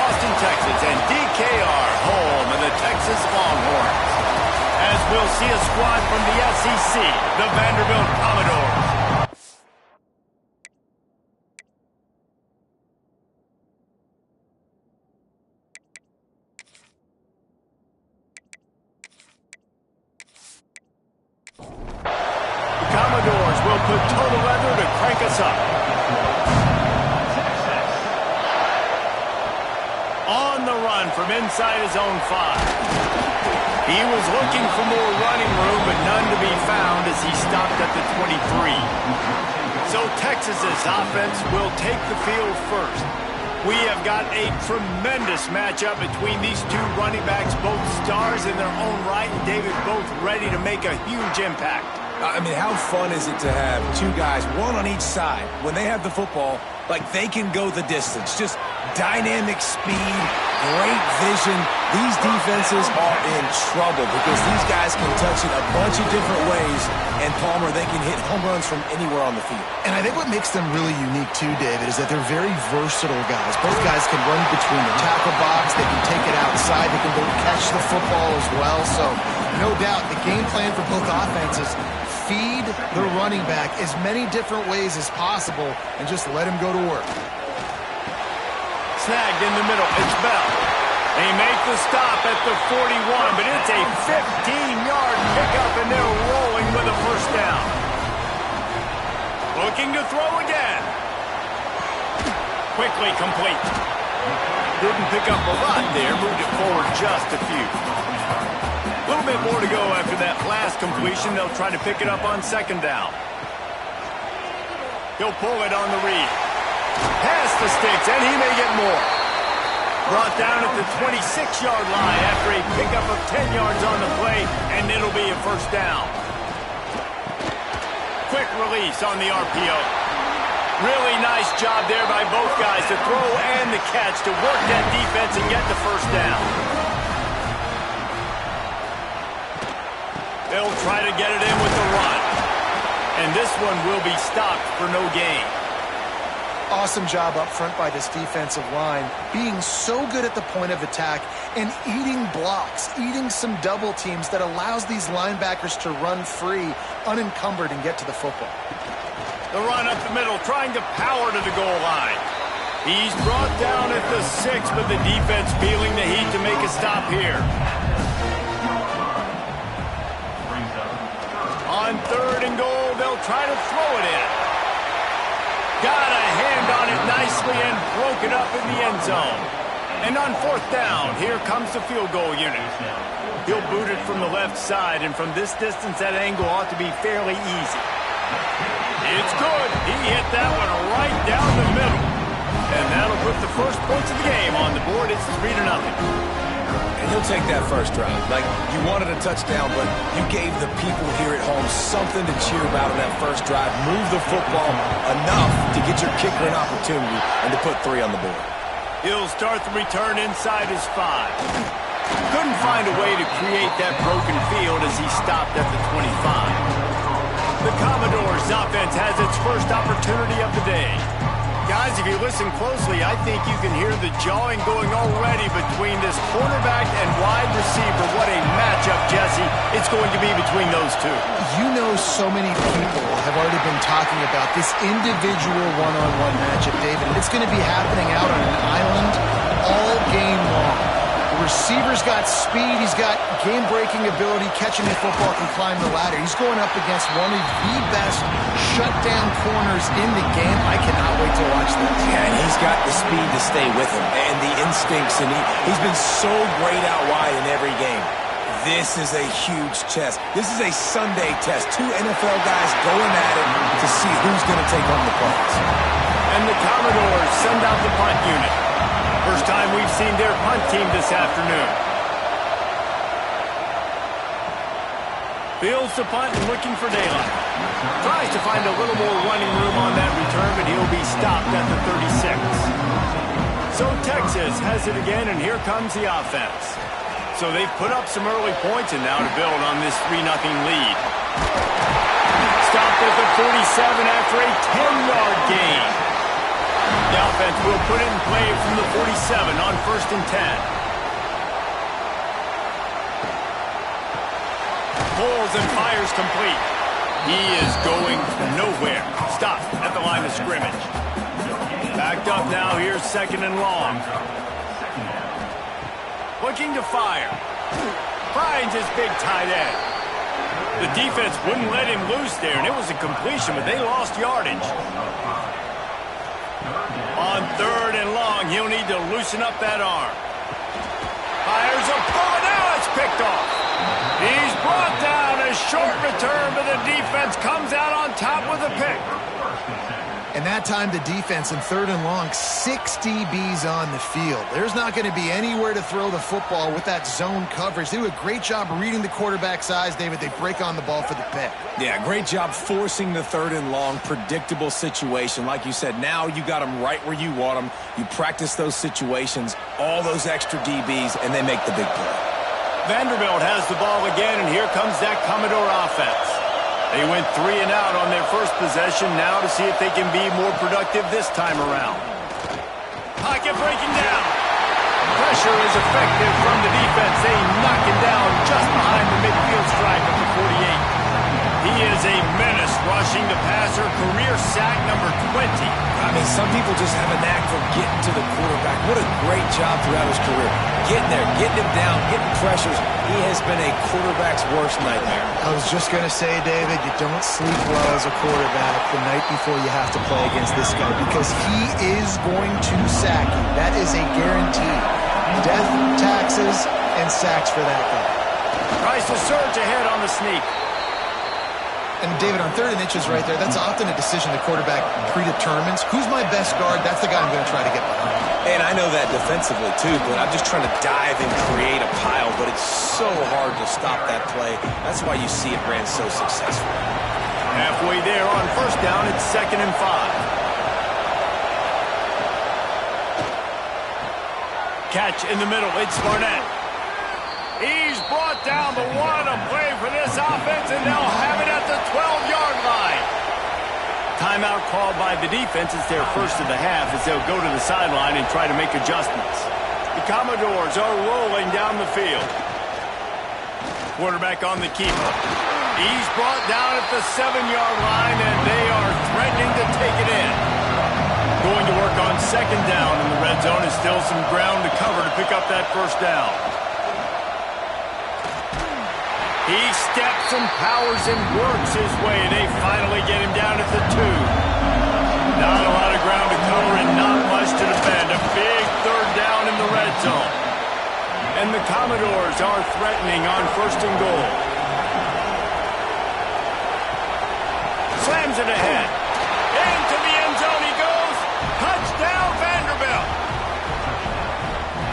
Austin, Texas, and DKR, home of the Texas Longhorns. As we'll see a squad from the SEC, the Vanderbilt Commodores. The Commodores will put total leather to crank us up. On the run from inside his own 5. He was looking for more running room, but none to be found as he stopped at the 23. So Texas's offense will take the field first. We have got a tremendous matchup between these two running backs, both stars in their own right, and David, both ready to make a huge impact. I mean, how fun is it to have two guys, one on each side, when they have the football, like they can go the distance. Just dynamic speed, great vision. These defenses are in trouble because these guys can touch it a bunch of different ways, and Palmer, they can hit home runs from anywhere on the field. And I think what makes them really unique too, David, is that they're very versatile guys. Both guys can run between the tackle box, they can take it outside, they can both catch the football as well. So no doubt the game plan for both offenses, feed the running back as many different ways as possible and just let him go to work. Snagged in the middle, it's Bell. They make the stop at the 41, but it's a 15-yard pickup, and they're rolling with a first down. Looking to throw again. Quickly complete. Didn't pick up a lot there, moved it forward just a few. A little bit more to go after that last completion. They'll try to pick it up on second down. He'll pull it on the read. Past the sticks, and he may get more. Brought down at the 26-yard line after a pickup of 10 yards on the play, and it'll be a first down. Quick release on the RPO. Really nice job there by both guys to throw and the catch to work that defense and get the first down. They'll try to get it in with the run. And this one will be stopped for no gain. Awesome job up front by this defensive line, being so good at the point of attack and eating blocks, eating some double teams that allows these linebackers to run free, unencumbered, and get to the football. The run up the middle, trying to power to the goal line. He's brought down at the 6, but the defense feeling the heat to make a stop here. On 3rd and goal, they'll try to throw it in. Got a hand on it nicely and broke it up in the end zone. And on 4th down, here comes the field goal unit. He'll boot it from the left side, and from this distance, that angle ought to be fairly easy. It's good. He hit that one right down the middle. And that'll put the first points of the game on the board. It's 3-0. And he'll take that first drive. Like, you wanted a touchdown, but you gave the people here at home something to cheer about on that first drive. Move the football enough to get your kicker an opportunity and to put 3 on the board. He'll start the return inside his 5. Couldn't find a way to create that broken field as he stopped at the 25. The Commodores' offense has its first opportunity of the day. Guys, if you listen closely, I think you can hear the jawing going already between this quarterback and wide receiver. What a matchup, Jesse, it's going to be between those two. You know, so many people have already been talking about this individual one-on-one matchup, David. It's going to be happening out on an island all game long. The receiver's got speed, he's got game-breaking ability, catching the football, can climb the ladder. He's going up against one of the best shutdown corners in the game. I cannot wait to watch this. Yeah, and he's got the speed to stay with him and the instincts, and he's been so great out wide in every game. This is a huge test. This is a Sunday test. 2 NFL guys going at it to see who's going to take on the punts. And the Commodores send out the punt unit. First time we've seen their punt team this afternoon. Fields to punt and looking for daylight. Tries to find a little more running room on that return, but he'll be stopped at the 36. So Texas has it again, and here comes the offense. So they've put up some early points, and now to build on this 3-0 lead. Stopped at the 47 after a 10-yard gain. The offense will put it in play from the 47 on 1st and 10. Pulls and fires complete. He is going nowhere. Stopped at the line of scrimmage. Backed up now. Here's 2nd and long. Looking to fire. Finds his big tight end. The defense wouldn't let him loose there, and it was a completion, but they lost yardage. On 3rd and long, he'll need to loosen up that arm. Fires a pull, and now it's picked off. He's brought down. A short return, but the defense comes out on top with a pick. And that time the defense in 3rd and long, 6 DBs on the field. There's not going to be anywhere to throw the football with that zone coverage. They do a great job reading the quarterback's eyes, David. They break on the ball for the pick. Yeah, great job forcing the 3rd and long, predictable situation. Like you said, now you got them right where you want them. You practice those situations, all those extra DBs, and they make the big play. Vanderbilt has the ball again, and here comes that Commodore offense. They went 3 and out on their first possession, now to see if they can be more productive this time around. Pocket breaking down. Pressure is effective from the defense. They knock him down just behind the midfield stripe at the 48. He is a menace rushing the passer, career sack number 20. I mean, some people just have a knack for getting to the quarterback. What a great job throughout his career. Getting there, getting him down, getting pressures. He has been a quarterback's worst nightmare. I was just going to say, David, you don't sleep well as a quarterback the night before you have to play against this guy because he is going to sack you. That is a guarantee. Death, taxes, and sacks for that guy. Tries to surge ahead on the sneak. And, David, on 3rd and inches right there, that's often a decision the quarterback predetermines. Who's my best guard? That's the guy I'm going to try to get behind. And I know that defensively, too, but I'm just trying to dive and create a pile, but it's so hard to stop that play. That's why you see it ran so successfully. Halfway there on 1st down, it's 2nd and 5. Catch in the middle, it's Barnett. He's brought down, but what a play for this offense, and they'll have it at the 12-yard line. Timeout called by the defense. It's their first of the half as they'll go to the sideline and try to make adjustments. The Commodores are rolling down the field. Quarterback on the keeper. He's brought down at the 7-yard line, and they are threatening to take it in. Going to work on 2nd down in the red zone. Is still some ground to cover to pick up that 1st down. He steps and powers and works his way, and they finally get him down at the 2. Not a lot of ground to cover and not much to defend. A big 3rd down in the red zone. And the Commodores are threatening on 1st and goal. Slams it ahead. Into the end zone he goes. Touchdown, Vanderbilt.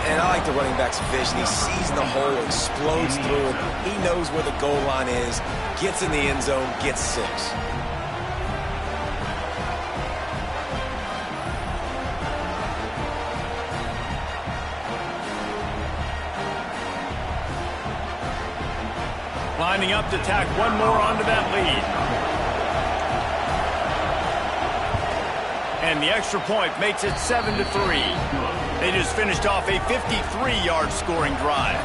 And I like the running back's vision. He sees the hole, explodes through it. He knows where the goal line is, gets in the end zone, gets 6. Lining up to tack one more onto that lead. And the extra point makes it 7-3. They just finished off a 53-yard scoring drive.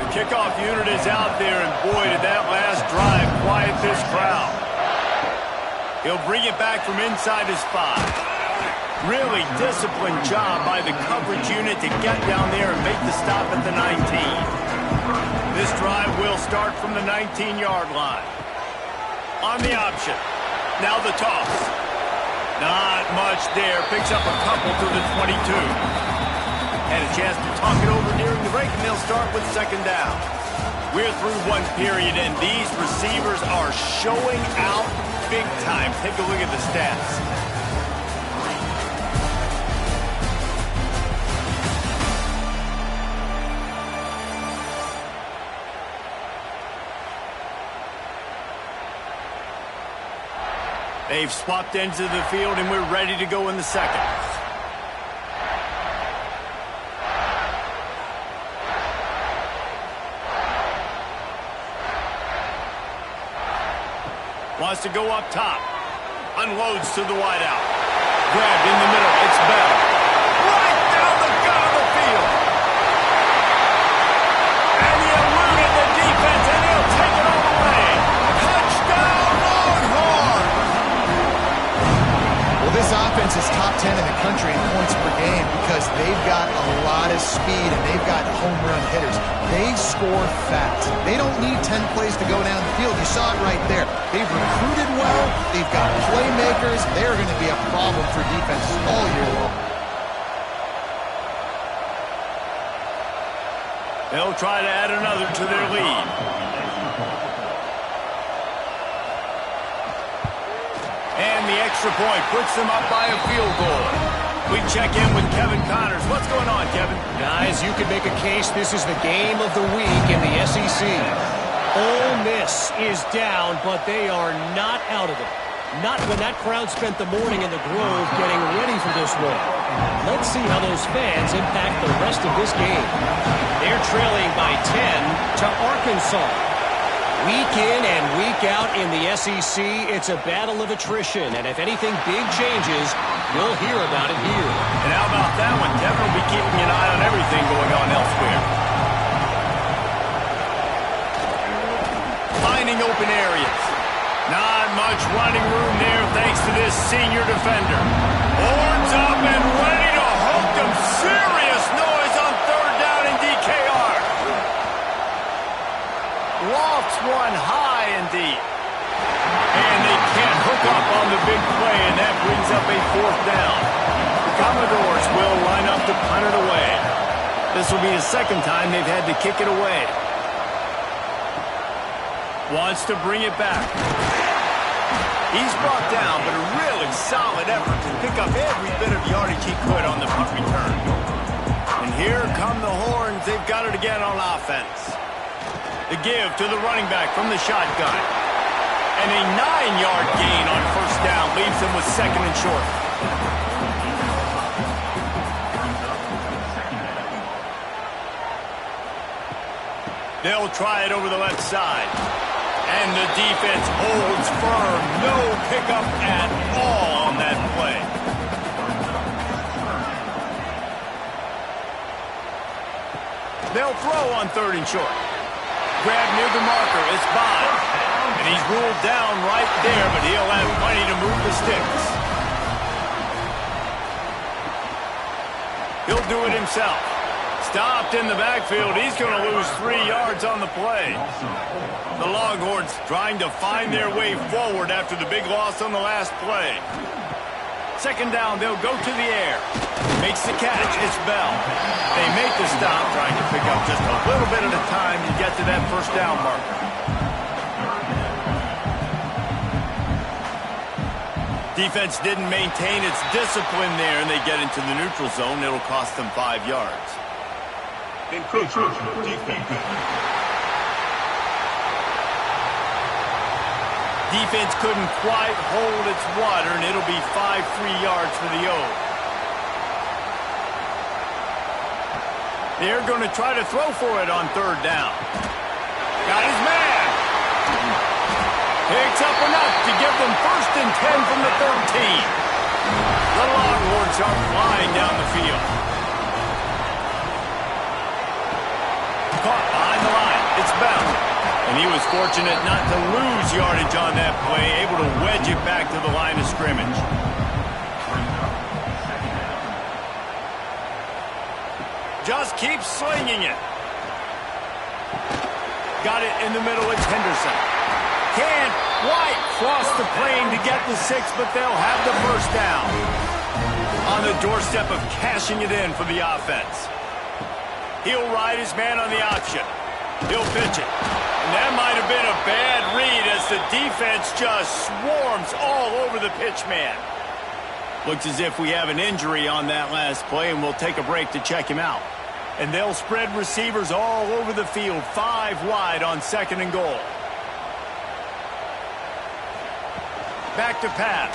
The kickoff unit is out there, and boy, did that last drive quiet this crowd. He'll bring it back from inside his 5. Really disciplined job by the coverage unit to get down there and make the stop at the 19. This drive will start from the 19-yard line. On the option. Now the toss. Not much there. Picks up a couple to the 22. Had a chance to talk it over during the break, and they'll start with 2nd down. We're through one period, and these receivers are showing out big time. Take a look at the stats. They've swapped ends of the field, and we're ready to go in the second. Wants to go up top. Unloads to the wideout. Grabbed in the middle. It's Bell. country in points per game because they've got a lot of speed and they've got home run hitters. They score fast. They don't need 10 plays to go down the field. You saw it right there. They've recruited well. They've got playmakers. They're going to be a problem for defenses all year long. They'll try to add another to their lead. And the extra point puts them up by a field goal. We check in with Kevin Connors. What's going on, Kevin? Guys, you can make a case this is the game of the week in the SEC. Ole Miss is down, but they are not out of it. Not when that crowd spent the morning in the Grove getting ready for this one. Let's see how those fans impact the rest of this game. They're trailing by 10 to Arkansas. Week in and week out in the SEC, it's a battle of attrition, and if anything big changes, you'll hear about it here. And how about that one? Kevin will be keeping an eye on everything going on elsewhere. Finding open areas. Not much running room there thanks to this senior defender. Horns up and ready to hook them. Serious noise on third down in DKR. Lofts one high and deep. And they can't hook up on the big play, and that brings up a fourth down. The Commodores will line up to punt it away. This will be the second time they've had to kick it away. Wants to bring it back. He's brought down, but a really solid effort to pick up every bit of yardage he could on the punt return. And here come the horns. They've got it again on offense. The give to the running back from the shotgun. And a 9-yard gain on first down leaves them with second and short. They'll try it over the left side. And the defense holds firm. No pickup at all on that play. They'll throw on third and short. Grab near the marker. It's Bond. And he's ruled down right there, but he'll have plenty to move the sticks. He'll do it himself. Stopped in the backfield. He's going to lose 3 yards on the play. The Longhorns trying to find their way forward after the big loss on the last play. Second down, they'll go to the air. Makes the catch. It's Bell. They make the stop, trying to pick up just a little bit at a time to get to that first down marker. Defense didn't maintain its discipline there, and they get into the neutral zone. It'll cost them 5 yards. Defense couldn't quite hold its water, and it'll be 5 free yards for the O. They're going to try to throw for it on third down. Got his man. Picks up enough to give them first and 10 from the 13. The Longhorns are flying down the field. Caught behind the line. It's Bell. And he was fortunate not to lose yardage on that play, able to wedge it back to the line of scrimmage. Just keeps slinging it. Got it in the middle. It's Henderson. Can't quite cross the plane to get the 6, but they'll have the first down. On the doorstep of cashing it in for the offense. He'll ride his man on the option. He'll pitch it. And that might have been a bad read as the defense just swarms all over the pitch man. Looks as if we have an injury on that last play, and we'll take a break to check him out. And they'll spread receivers all over the field, 5 wide on second and goal. Back to pass.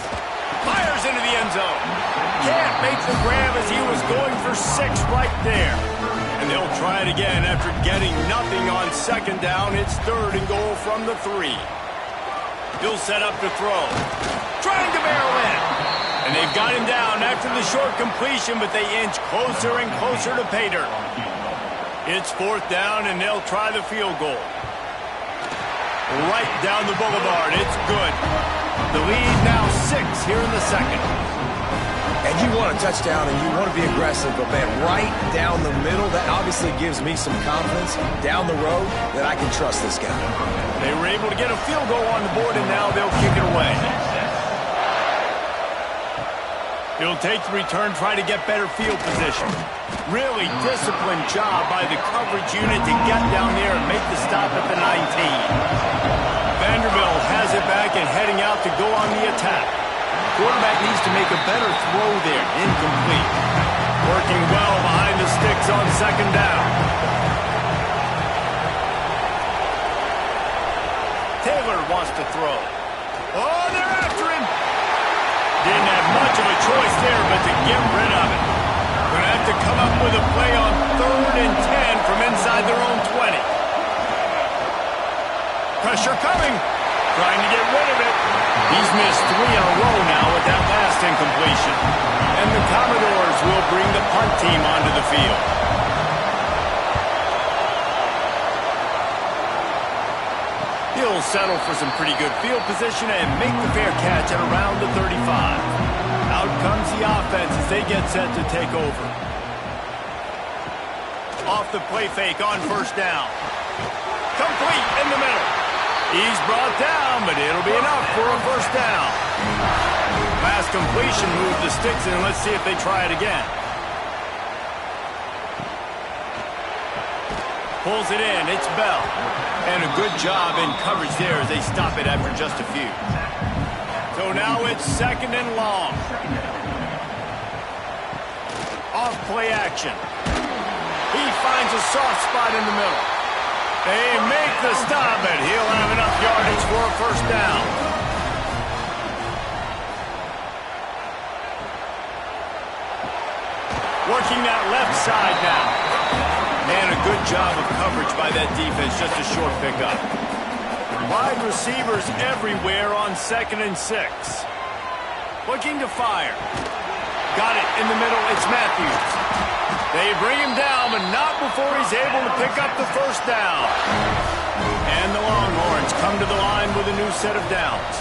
Fires into the end zone. Can't make the grab as he was going for 6 right there. And they'll try it again after getting nothing on second down. It's third and goal from the 3. He'll set up to throw. Trying to barrel in. And they've got him down after the short completion, but they inch closer and closer to pay dirt. It's fourth down, and they'll try the field goal. Right down the boulevard. It's good. The lead now 6 here in the second. And you want a touchdown and you want to be aggressive, but man, right down the middle, that obviously gives me some confidence down the road that I can trust this guy. They were able to get a field goal on the board, and now they'll kick it away. He'll take the return, try to get better field position. Really disciplined job by the coverage unit to get down there and make the stop at the 19. Vanderbilt has it back and heading out to go on the attack. Quarterback needs to make a better throw there. Incomplete. Working well behind the sticks on second down. Taylor wants to throw. Oh, they're after him. Didn't have much of a choice there but to get rid of it. Going to have to come up with a play on 3rd and 10 from inside their own 20. Pressure coming. Trying to get rid of it. He's missed 3 in a row now with that last incompletion. And the Commodores will bring the punt team onto the field. He'll settle for some pretty good field position and make the fair catch at around the 35. Out comes the offense as they get set to take over. Off the play fake on first down. Complete in the middle. He's brought down, but it'll be enough for a first down. Last completion moved the sticks in. Let's see if they try it again. Pulls it in. It's Bell. And a good job in coverage there as they stop it after just a few. So now it's 2nd and long. Off play action. He finds a soft spot in the middle. They make the stop, and he'll have enough yardage for a first down. Working that left side now. And a good job of coverage by that defense, just a short pickup. Wide receivers everywhere on 2nd and 6. Looking to fire. Got it in the middle, it's Matthews. They bring him down, but not before he's able to pick up the first down. And the Longhorns come to the line with a new set of downs.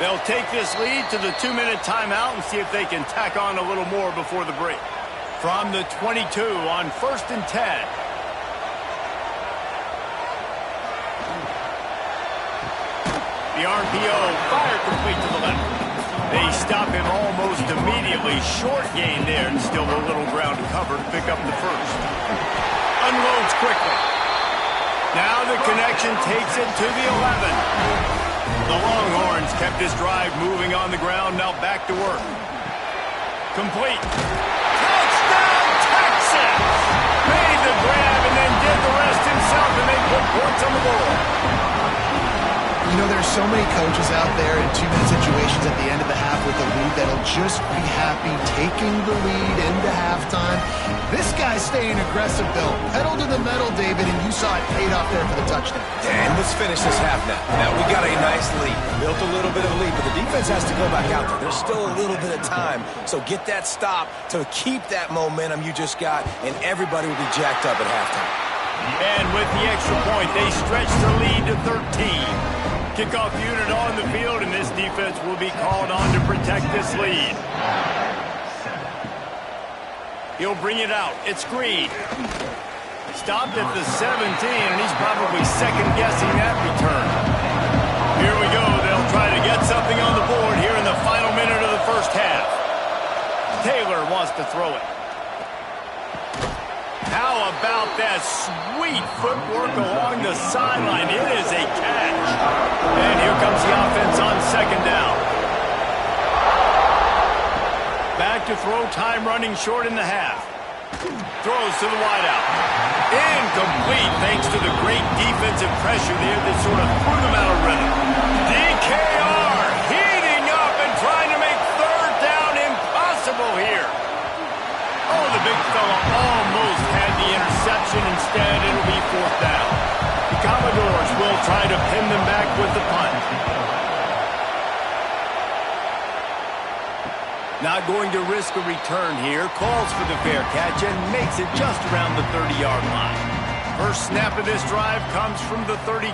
They'll take this lead to the 2-minute timeout and see if they can tack on a little more before the break. From the 22 on 1st and 10. The RPO, fire complete to the left. They stop him almost immediately. Short gain there and still a little ground to cover to pick up the first. Unloads quickly. Now the connection takes it to the 11. The Longhorns kept this drive moving on the ground. Now back to work. Complete. Touchdown, Texas! Made the grab and then did the rest himself, and they put points on the board. You know, there's so many coaches out there in 2-minute situations at the end of the half with a lead that'll just be happy taking the lead into halftime. This guy's staying aggressive, though. Pedal to the metal, David, and you saw it paid off there for the touchdown. And let's finish this half now. Now, we got a nice lead. Built a little bit of a lead, but the defense has to go back out there. There's still a little bit of time. So get that stop to keep that momentum you just got, and everybody will be jacked up at halftime. And with the extra point, they stretch the lead to 13. Kickoff unit on the field, and this defense will be called on to protect this lead. He'll bring it out. It's Green. Stopped at the 17, and he's probably second-guessing that return. Here we go. They'll try to get something on the board here in the final minute of the first half. Taylor wants to throw it. How about that sweet footwork along the sideline? It is a catch. And here comes the offense on second down. Back to throw, time running short in the half. Throws to the wideout. Incomplete thanks to the great defensive pressure there that sort of threw them out of rhythm. DKR heating up and trying to make third down impossible here. Oh, the big fella almost had the interception. Instead, it'll be fourth down. The Commodores will try to pin them back with the punt. Not going to risk a return here. Calls for the fair catch and makes it just around the 30-yard line. First snap of this drive comes from the 32.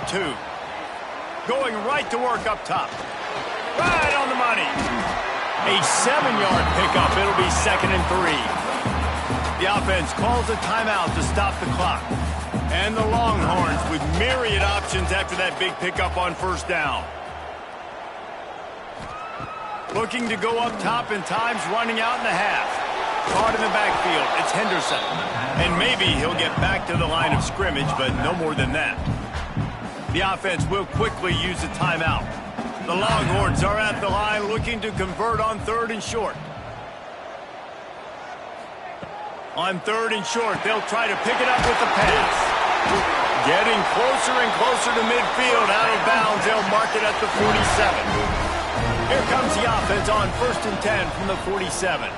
Going right to work up top. Right on the money. A 7-yard pickup. It'll be 2nd and 3. The offense calls a timeout to stop the clock. And the Longhorns with myriad options after that big pickup on 1st down. Looking to go up top, and time's running out in the half. Caught in the backfield. It's Henderson. And maybe he'll get back to the line of scrimmage, but no more than that. The offense will quickly use a timeout. The Longhorns are at the line looking to convert on 3rd and short. On 3rd and short, they'll try to pick it up with the pass. Getting closer and closer to midfield. Out of bounds, they'll mark it at the 47. Here comes the offense on 1st and 10 from the 47.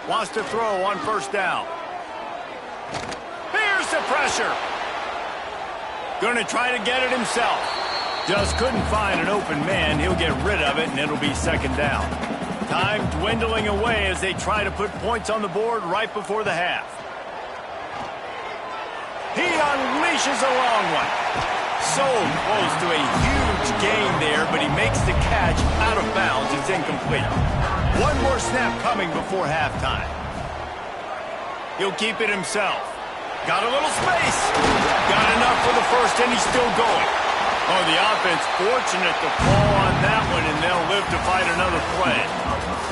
Wants to throw on 1st down. Here's the pressure. Going to try to get it himself. Just couldn't find an open man. He'll get rid of it, and it'll be 2nd down. Time dwindling away as they try to put points on the board right before the half. He unleashes a long one. So close to a huge gain there, but he makes the catch out of bounds. It's incomplete. One more snap coming before halftime. He'll keep it himself. Got a little space. Got enough for the 1st, and he's still going. Oh, the offense fortunate to fall on that one, and they'll live to fight another play.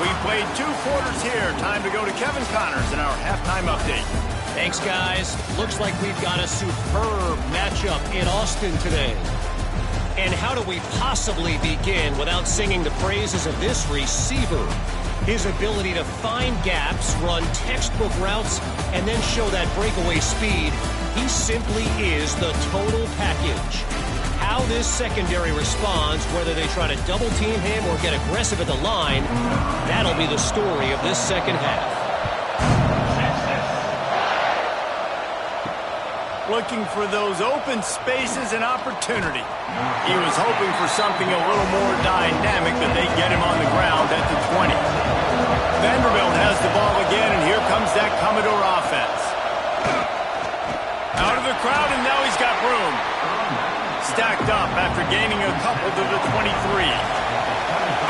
We played 2 quarters here. Time to go to Kevin Connors in our halftime update. Thanks, guys. Looks like we've got a superb matchup in Austin today. And how do we possibly begin without singing the praises of this receiver? His ability to find gaps, run textbook routes, and then show that breakaway speed. He simply is the total package. How this secondary responds, whether they try to double-team him or get aggressive at the line, that'll be the story of this 2nd half. Looking for those open spaces and opportunity. He was hoping for something a little more dynamic, but they get him on the ground at the 20. Vanderbilt has the ball again, and here comes that Commodore offense. Out of the crowd, and now he's got room. Stacked up after gaining a couple to the 23.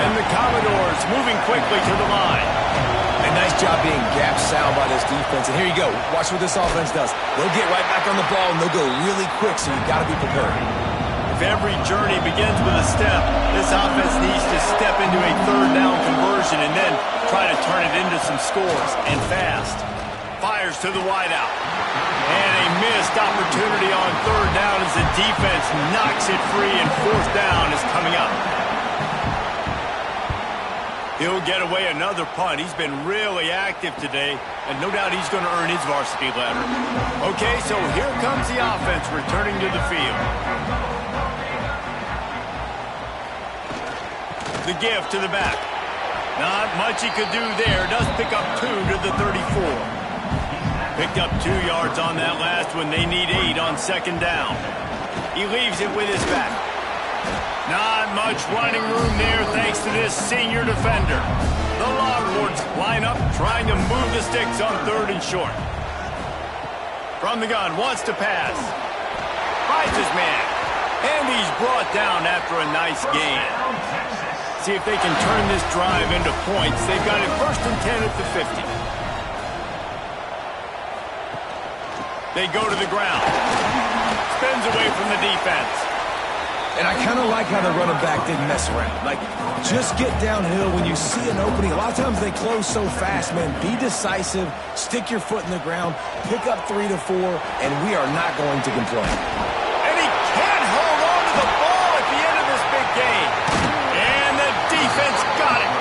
And the Commodores moving quickly to the line. A nice job being gap sound by this defense. And here you go. Watch what this offense does. They'll get right back on the ball, and they'll go really quick, so you've got to be prepared. If every journey begins with a step, this offense needs to step into a 3rd down conversion and then try to turn it into some scores, and fast. Fires to the wideout. And a missed opportunity on 3rd down as the defense knocks it free, and 4th down is coming up. He'll get away another punt. He's been really active today, and no doubt he's going to earn his varsity letter. Okay, so here comes the offense returning to the field. The give to the back. Not much he could do there. Does pick up 2 to the 34. Picked up 2 yards on that last one. They need 8 on 2nd down. He leaves it with his back. Not much running room there thanks to this senior defender. The Longhorns line up trying to move the sticks on 3rd and short. From the gun, wants to pass. Finds his man. And he's brought down after a nice gain. See if they can turn this drive into points. They've got it 1st and 10 at the 50. They go to the ground. Spins away from the defense. And I kind of like how the running back didn't mess around. Like, just get downhill when you see an opening. A lot of times they close so fast, man. Be decisive, stick your foot in the ground, pick up 3 to 4, and we are not going to complain. And he can't hold on to the ball at the end of this big game. And the defense got it.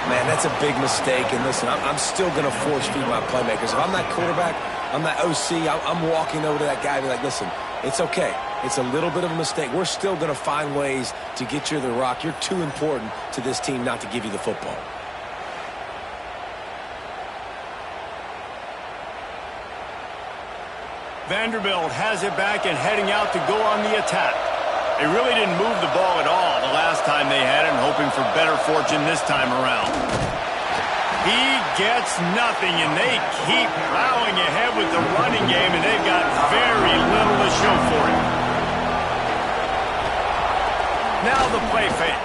Man, that's a big mistake. And listen, I'm still going to force feed my playmakers. If I'm that quarterback, I'm that OC, I'm walking over to that guy and be like, listen, it's okay. It's a little bit of a mistake. We're still going to find ways to get you the rock. You're too important to this team not to give you the football. Vanderbilt has it back and heading out to go on the attack. They really didn't move the ball at all the last time they had it, and hoping for better fortune this time around. He gets nothing, and they keep plowing ahead with the running game, and they've got very little to show for it. Now the play fake.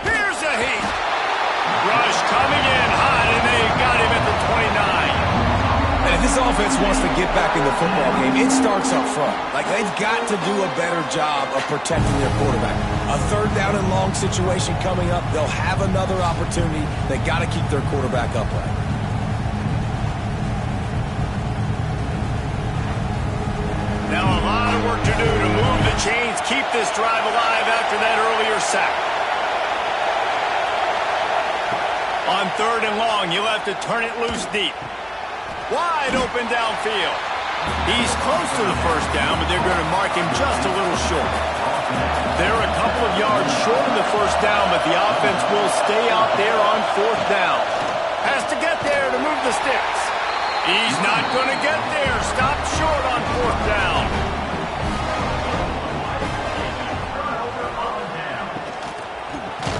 Here's a heat. Rush coming in hot, and they got him at the 29. And if this offense wants to get back in the football game, it starts up front. Like, they've got to do a better job of protecting their quarterback. A third down and long situation coming up. They'll have another opportunity. They got to keep their quarterback upright. Now a lot of work to do to move the chains, keep this drive alive after that earlier sack. On third and long, you'll have to turn it loose deep. Wide open downfield. He's close to the first down, but they're going to mark him just a little short. They're a couple of yards short of the first down, but the offense will stay out there on fourth down. Has to get there to move the sticks. He's not going to get there. Stopped short on fourth down.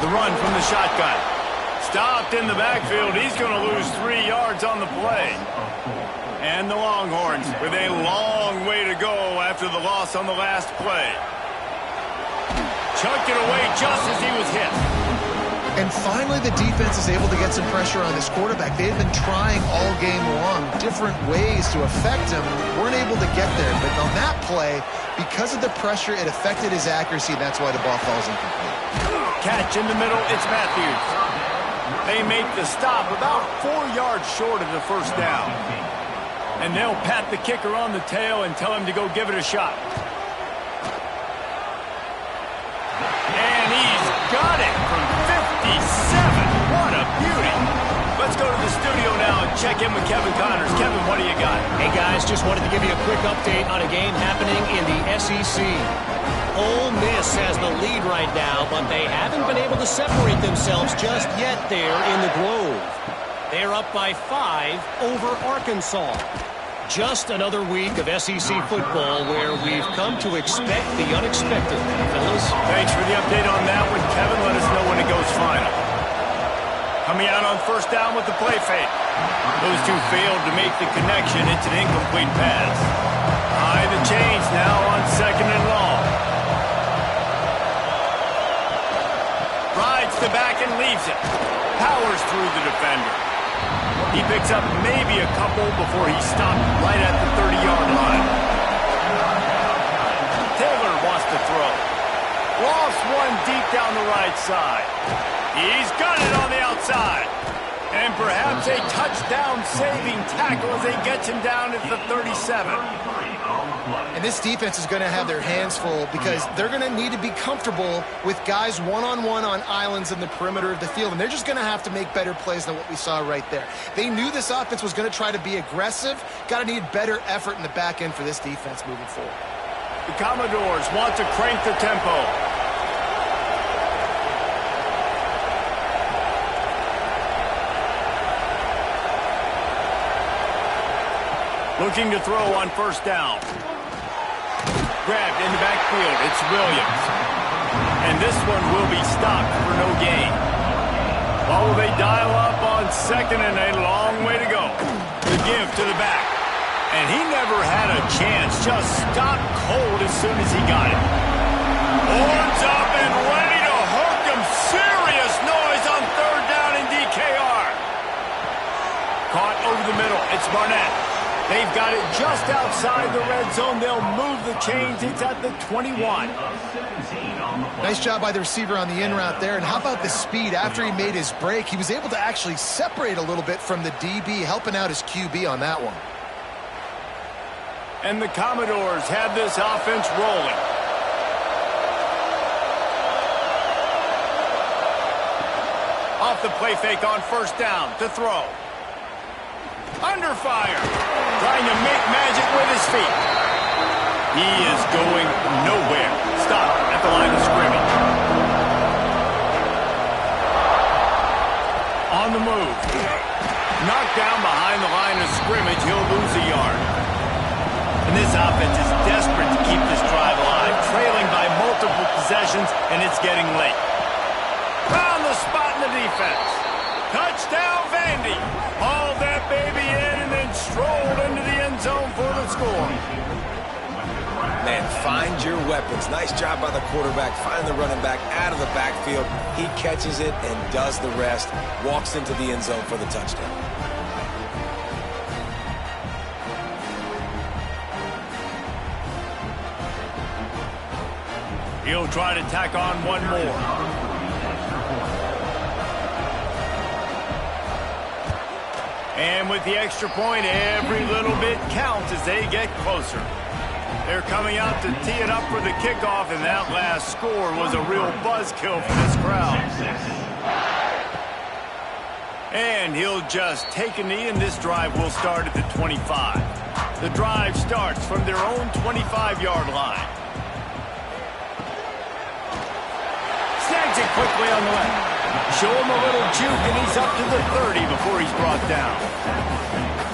The run from the shotgun. Stopped in the backfield. He's going to lose 3 yards on the play. And the Longhorns with a long way to go after the loss on the last play. Chucked it away just as he was hit. And finally, the defense is able to get some pressure on this quarterback. They had been trying all game long different ways to affect him. Weren't able to get there. But on that play, because of the pressure, it affected his accuracy. And that's why the ball falls incomplete. Catch in the middle. It's Matthews. They make the stop about 4 yards short of the first down. And they'll pat the kicker on the tail and tell him to go give it a shot. And he's got it from 57. What a beauty. Let's go to the studio now and check in with Kevin Connors. Kevin, what do you got? Hey, guys, just wanted to give you a quick update on a game happening in the SEC. Ole Miss has the lead right now, but they haven't been able to separate themselves just yet there in the Grove. They're up by 5 over Arkansas. Just another week of SEC football where we've come to expect the unexpected, fellas. Thanks for the update on that one, Kevin. Let us know when it goes final. Coming out on first down with the play fake. Those two failed to make the connection. It's an incomplete pass. High the chains now on second and long. Rides the back and leaves it. Powers through the defender. He picks up maybe a couple before he's stopped right at the 30-yard line. Taylor wants to throw. Lost one deep down the right side. He's got it on the outside. And perhaps a touchdown-saving tackle as they get him down at the 37. And this defense is going to have their hands full because they're going to need to be comfortable with guys one-on-one on islands in the perimeter of the field. And they're just going to have to make better plays than what we saw right there. They knew this offense was going to try to be aggressive. Got to need better effort in the back end for this defense moving forward. The Commodores want to crank the tempo. Looking to throw on first down. Grabbed in the backfield. It's Williams. And this one will be stopped for no gain. While they dial up on second and a long way to go. The give to the back. And he never had a chance. Just stopped cold as soon as he got it. Horns up and ready to hook him. Serious noise on third down in DKR. Caught over the middle. It's Barnett. They've got it just outside the red zone. They'll move the chains. It's at the 21. Nice job by the receiver on the in route there. And how about the speed? After he made his break, he was able to actually separate a little bit from the DB, helping out his QB on that one. And the Commodores have this offense rolling. Off the play fake on first down to throw. Under fire. Trying to make magic with his feet. He is going nowhere. Stop at the line of scrimmage. On the move. Knocked down behind the line of scrimmage. He'll lose a yard. And this offense is desperate to keep this drive alive. Trailing by multiple possessions, and it's getting late. Found the spot in the defense. Touchdown, Vandy. Hauled that baby in and then strolled into the end zone for the score. Man, find your weapons. Nice job by the quarterback, finding the running back out of the backfield. He catches it and does the rest. Walks into the end zone for the touchdown. He'll try to tack on one more. And with the extra point, every little bit counts as they get closer. They're coming out to tee it up for the kickoff, and that last score was a real buzzkill for this crowd. And he'll just take a knee, and this drive will start at the 25. The drive starts from their own 25-yard line. Snags it quickly on the left. Show him a little juke, and he's up to the 30 before he's brought down.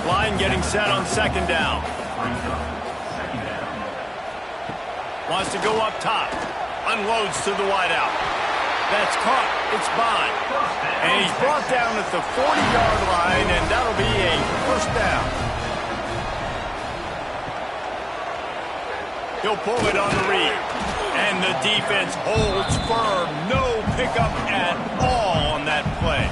Line getting set on second down. Wants to go up top. Unloads to the wideout. That's caught. It's Bond. And he's brought down at the 40-yard line, and that'll be a first down. He'll pull it on the read. And the defense holds firm. No pickup at all on that play.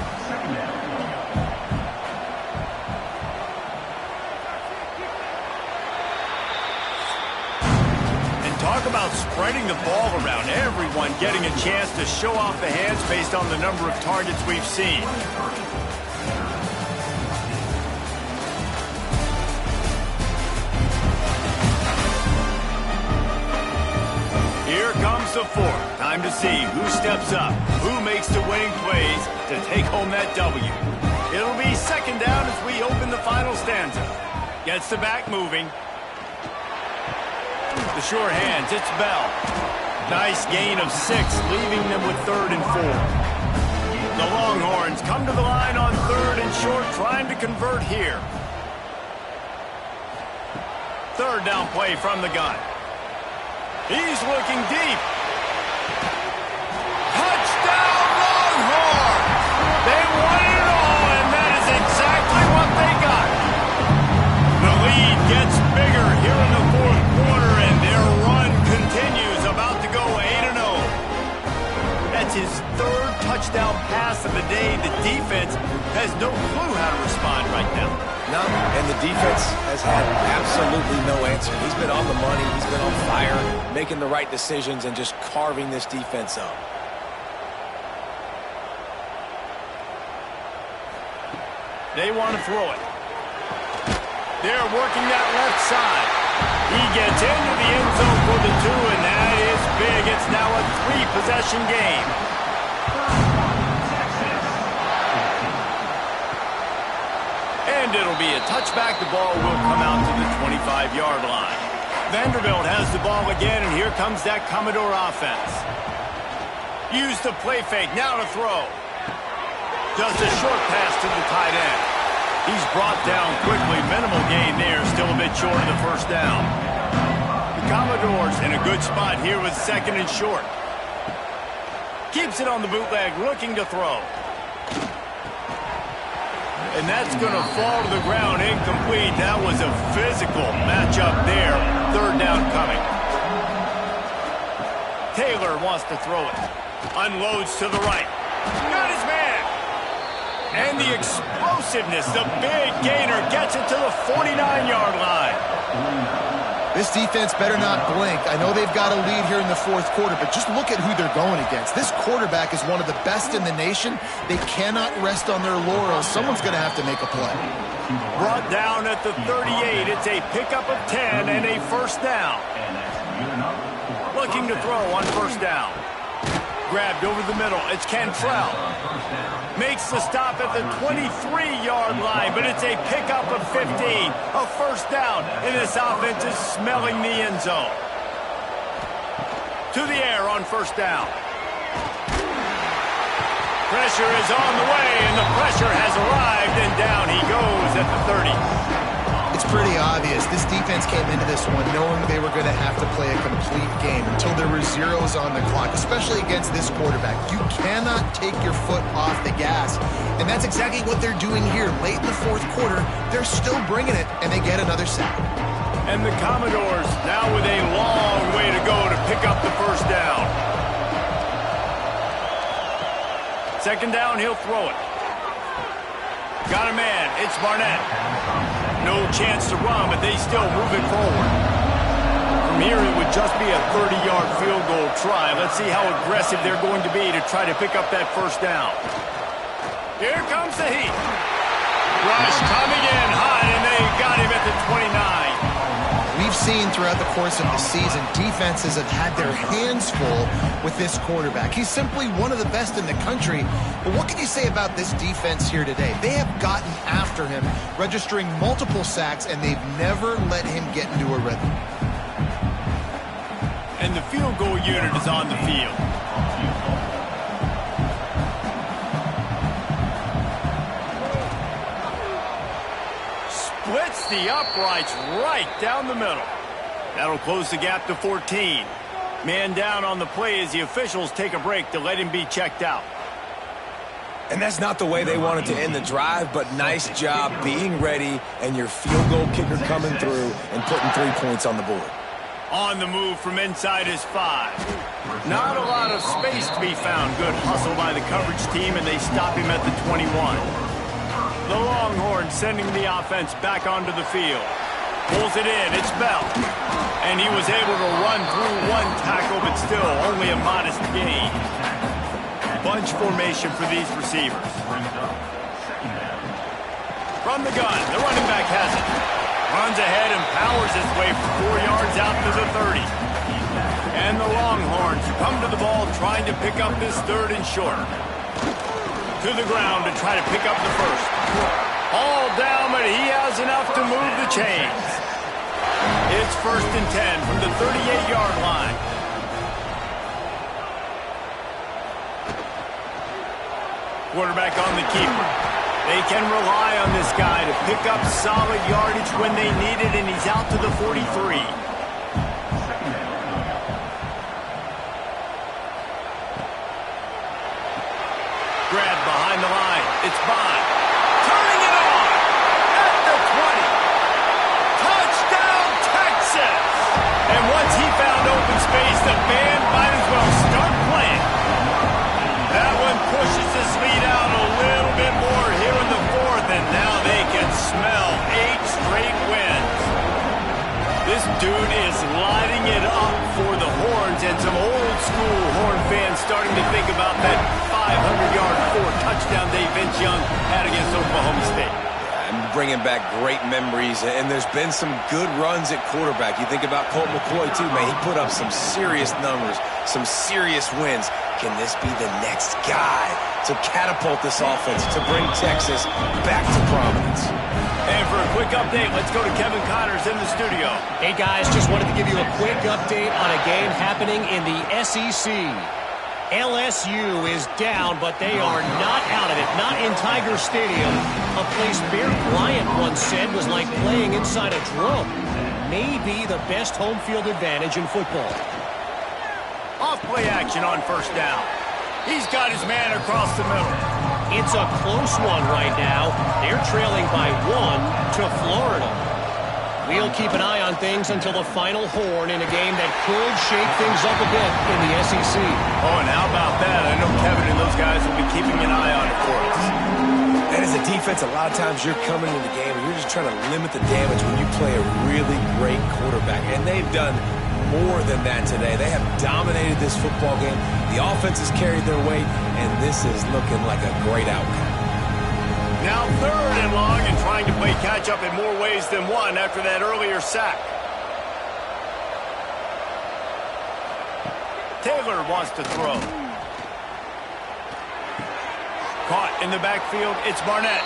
And talk about spreading the ball around. Everyone getting a chance to show off the hands based on the number of targets we've seen. Here comes the fourth. Time to see who steps up, who makes the winning plays to take home that W. It'll be second down as we open the final stanza. Gets the back moving. The sure hands, it's Bell. Nice gain of 6, leaving them with 3rd and 4. The Longhorns come to the line on 3rd and short, trying to convert here. 3rd down play from the gun. He's looking deep. Touchdown, Longhorns! They won it all, and that is exactly what they got. The lead gets bigger here in the 4th quarter, and their run continues, about to go 8-0. That's his 3rd touchdown pass of the day. The defense has no clue how to respond right now. No, and the defense has had absolutely no answer. He's been on the money. He's been on fire, making the right decisions and just carving this defense up. They want to throw it. They're working that left side. He gets into the end zone for the 2, and that is big. It's now a 3-possession game. And it'll be a touchback. The ball will come out to the 25-yard line. Vanderbilt has the ball again, and here comes that Commodore offense. Use the play fake, now to throw. Just a short pass to the tight end. He's brought down quickly. Minimal gain there, still a bit short of the first down. The Commodores in a good spot here with 2nd and short. Keeps it on the bootleg, looking to throw. And that's going to fall to the ground, incomplete. That was a physical matchup there. 3rd down coming. Taylor wants to throw it. Unloads to the right. Got his man. And the explosiveness, the big gainer gets it to the 49-yard line. This defense better not blink. I know they've got a lead here in the 4th quarter, but just look at who they're going against. This quarterback is one of the best in the nation. They cannot rest on their laurels. Someone's going to have to make a play. Brought down at the 38. It's a pickup of 10 and a first down. Looking to throw on first down. Grabbed over the middle. It's Cantrell. Makes the stop at the 23-yard line, but it's a pickup of 15. A first down, and this offense is smelling the end zone. To the air on first down. Pressure is on the way, and the pressure has arrived, and down he goes at the 30. It's pretty obvious. This defense came into this one knowing they were going to have to play a complete game until there were zeros on the clock, especially against this quarterback. You cannot take your foot off the gas, and that's exactly what they're doing here. Late in the 4th quarter, they're still bringing it, and they get another sack. And the Commodores now with a long way to go to pick up the first down. Second down, he'll throw it. Got a man, it's Barnett. No chance to run, but they still move it forward. From here, it would just be a 30-yard field goal try. Let's see how aggressive they're going to be to try to pick up that first down. Here comes the heat. Rush coming in hot, and they got him at the 29. We've seen throughout the course of the season, defenses have had their hands full with this quarterback. He's simply one of the best in the country. But what can you say about this defense here today? They have gotten after him, registering multiple sacks, and they've never let him get into a rhythm. And the field goal unit is on the field. Splits the uprights right down the middle. That'll close the gap to 14. Man down on the play as the officials take a break to let him be checked out. And that's not the way they wanted to end the drive, but nice job being ready and your field goal kicker coming through and putting 3 points on the board. On the move from inside his 5. Not a lot of space to be found. Good hustle by the coverage team, and they stop him at the 21. The Longhorns sending the offense back onto the field. Pulls it in, it's Bell. And he was able to run through one tackle, but still only a modest gain. Bunch formation for these receivers. From the gun, the running back has it. Runs ahead and powers his way for 4 yards out to the 30. And the Longhorns come to the ball trying to pick up this third and short. To the ground to try to pick up the first. All down, but he has enough to move the chains. It's 1st and 10 from the 38-yard line. Quarterback on the keeper. They can rely on this guy to pick up solid yardage when they need it, and he's out to the 43. Grab behind the line. It's Bond. Turning it on at the 20. Touchdown, Texas! And once he found open space, the band might as well start playing. That one pushes this lead out a little bit more here in the 4th, and now they can smell 8 straight wins. This dude is lighting it up for the Horns, and some old-school Horn fans starting to think about that 500-yard 4-touchdown day Vince Young had against Oklahoma State. I'm bringing back great memories, and there's been some good runs at quarterback. You think about Colt McCoy, too, man. He put up some serious numbers, some serious wins. Can this be the next guy to catapult this offense, to bring Texas back to prominence? And for a quick update, let's go to Kevin Connors in the studio. Hey, guys, just wanted to give you a quick update on a game happening in the SEC. LSU is down, but they are not out of it. Not in Tiger Stadium, a place Bear Bryant once said was like playing inside a drum. Maybe the best home field advantage in football. Off-play action on 1st down. He's got his man across the middle. It's a close one right now. They're trailing by 1 to Florida. We'll keep an eye on things until the final horn in a game that could shake things up a bit in the SEC. Oh, and how about that? I know Kevin and those guys will be keeping an eye on it for us. And as a defense, a lot of times you're coming into the game and you're just trying to limit the damage when you play a really great quarterback. And they've done more than that today. They have dominated this football game. The offense has carried their weight, and this is looking like a great outcome. Now 3rd and long, and trying to play catch-up in more ways than one after that earlier sack. Taylor wants to throw. Caught in the backfield, it's Barnett.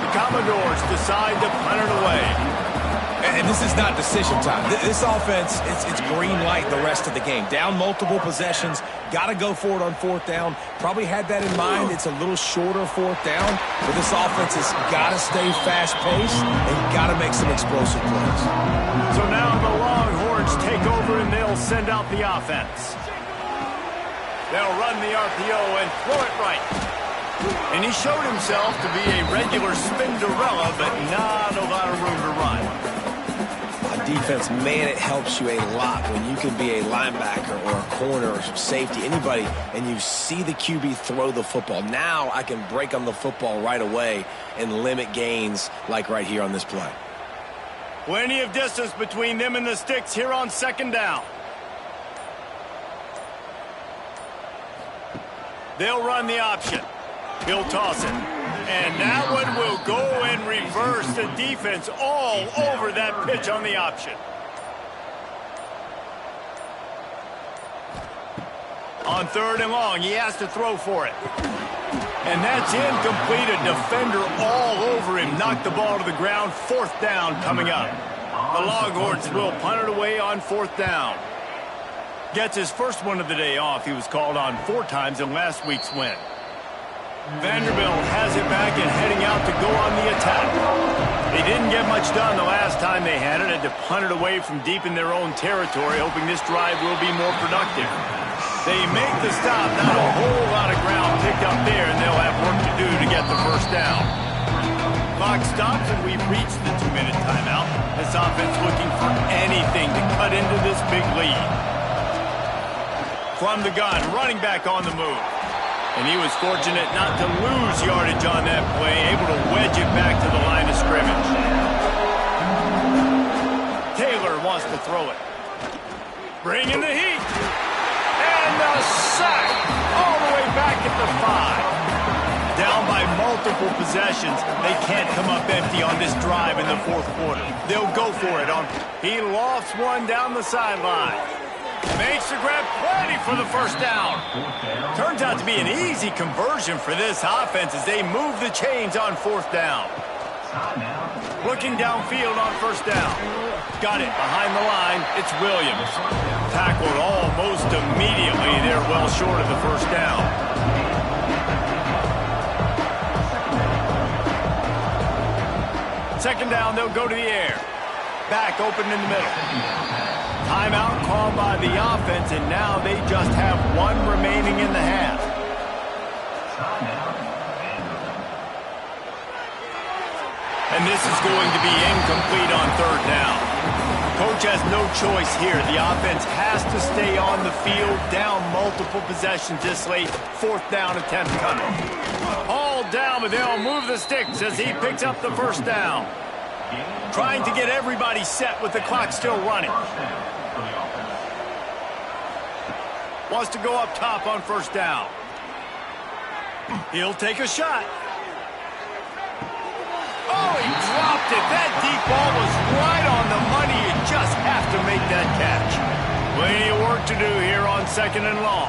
The Commodores decide to punt it away. And this is not decision time. This offense, it's green light the rest of the game. Down multiple possessions, got to go for it on 4th down. Probably had that in mind. It's a little shorter 4th down, but this offense has got to stay fast-paced and got to make some explosive plays. So now the Longhorns take over and they'll send out the offense. They'll run the RPO and throw it right. And he showed himself to be a regular Spinderella, but not a lot of room to run. a defense, man, it helps you a lot when you can be a linebacker or a corner or safety, anybody, and you see the QB throw the football. Now I can break on the football right away and limit gains like right here on this play. Plenty of distance between them and the sticks here on second down. They'll run the option. He'll toss it. And that one will go and reverse the defense all over that pitch on the option. On third and long, he has to throw for it. And that's incomplete. A defender all over him. Knocked the ball to the ground. Fourth down coming up. The Longhorns will punt it away on fourth down. Gets his first one of the day off. He was called on 4 times in last week's win. Vanderbilt has it back and heading out to go on the attack. They didn't get much done the last time they had it. Had to punt it away from deep in their own territory, hoping this drive will be more productive. They make the stop. Not a whole lot of ground picked up there, and they'll have work to do to get the first down. Clock stops, and we've reached the 2-minute timeout. This offense looking for anything to cut into this big lead. From the gun, running back on the move. And he was fortunate not to lose yardage on that play, able to wedge it back to the line of scrimmage. Taylor wants to throw it. Bringing the heat. And the sack all the way back at the 5. Down by multiple possessions. They can't come up empty on this drive in the fourth quarter. They'll go for it. He lofts one down the sideline. Makes the grab, plenty for the first down. Turns out to be an easy conversion for this offense as they move the chains on fourth down. Looking downfield on first down. Got it behind the line. It's Williams. Tackled almost immediately. They're well short of the first down. Second down, they'll go to the air. Back open in the middle. Timeout called by the offense, and now they just have 1 remaining in the half. And this is going to be incomplete on third down. Coach has no choice here. The offense has to stay on the field, down multiple possessions this late. Fourth down attempt coming. All down, but they'll move the sticks as he picks up the first down. Trying to get everybody set with the clock still running. Wants to go up top on first down. He'll take a shot. Oh, he dropped it. That deep ball was right on the money. You just have to make that catch. Plenty of work to do here on second and long.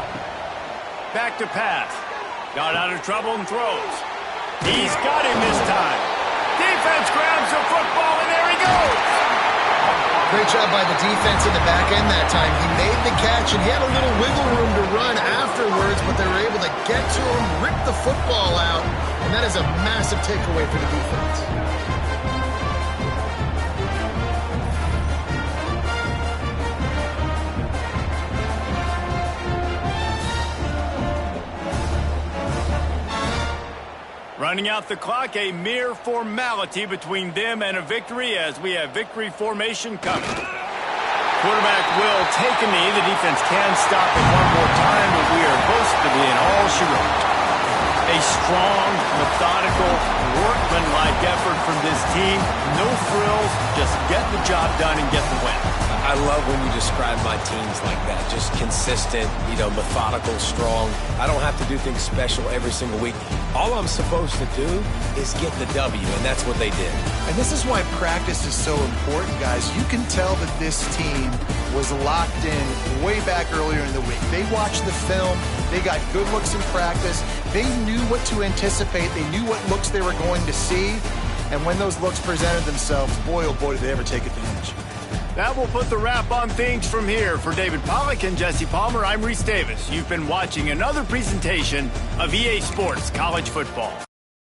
Back to pass. Got out of trouble and throws. He's got him this time. Defense grabs the football, and there he goes. Great job by the defense in the back end that time. He made the catch, and he had a little wiggle room to run afterwards, but they were able to get to him, rip the football out, and that is a massive takeaway for the defense. Running out the clock, a mere formality between them and a victory as we have victory formation coming. Quarterback will take a knee. The defense can stop it one more time, but we are close to being all she wrote. A strong, methodical, workmanlike effort from this team. No frills, just get the job done and get the win. I love when you describe my teams like that. Just consistent, methodical, strong. I don't have to do things special every single week. All I'm supposed to do is get the W, and that's what they did. And this is why practice is so important, guys. You can tell that this team was locked in way back earlier in the week. They watched the film. They got good looks in practice. They knew what to anticipate. They knew what looks they were going to see. And when those looks presented themselves, boy, oh boy, did they ever take advantage. That will put the wrap on things from here. For David Pollack and Jesse Palmer, I'm Reese Davis. You've been watching another presentation of EA Sports College Football.